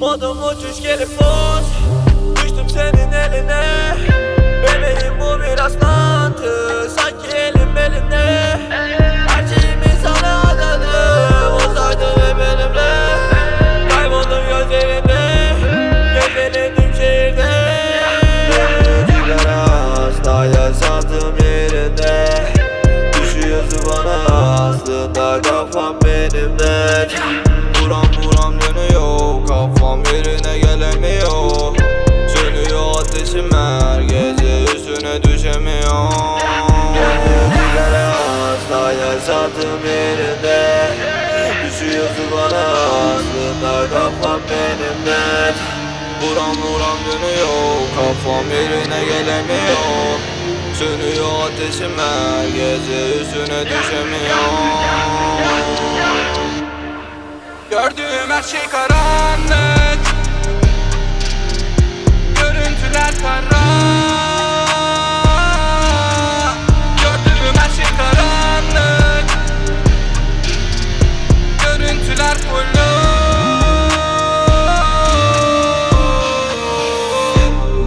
Modum uçuş gelip boz. Düştüm senin eline. Bebeğim bu bir rastlantı. Sanki elim elimde. Her şeyimi sana adadım. Olsaydın hep benimle. Kayboldum gözlerinde. Gezeledim şehirde. Sigara asla yaşantım yerinde. Düşüyorsun bana aslında kafam benimden. Buram buram dönüyor, kafam yerine gelemiyor. Sönüyor ateşim her gece, üstüne düşemiyor. Sigara asla yaşantım yerinde. Düşüyorsun bana aslında kafam benimden. Buram buram dönüyor, kafam yerine gelemiyor. Sönüyor ateşim her gece, üstüne düşemiyor. Gördüğüm her şey karanlık. Görüntüler kara. Gördüğüm her şey karanlık. Görüntüler full.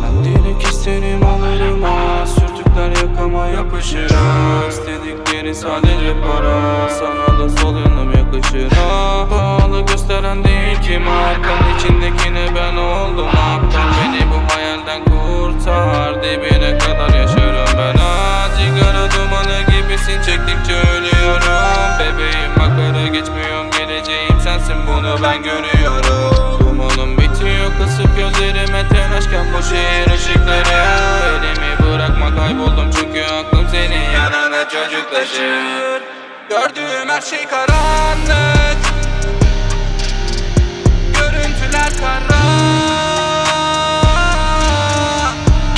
Ben direkt isterim alırım ha. Sürtükler yakama yapışır ha. İstedikleri sadece para. Sana da sol yanım yakışır ha. Pahalı gösteren değil ki markanın içindekine ben oldum aptal. Beni bu hayalden kurtar. Dibine kadar yaşarım ben ha. Sigara dumanı gibisin, çektikçe ölüyorum. Bebeğim makara geçmiyorum, geleceğim sensin, bunu ben görüyorum. Dumanım bitiyor, kısıp gözlerime telaşken bu şehir ışıkları. Elimi bırakma, kayboldum çünkü aklım senin yanına çocuk taşır. Gördüğüm her şey karanlık. Görüntüler kara.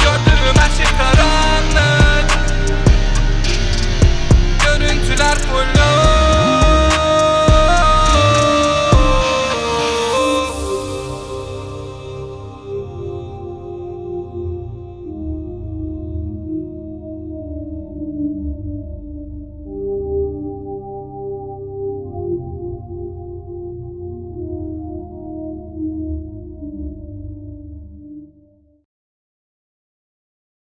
Gördüğüm her şey karanlık. Görüntüler full.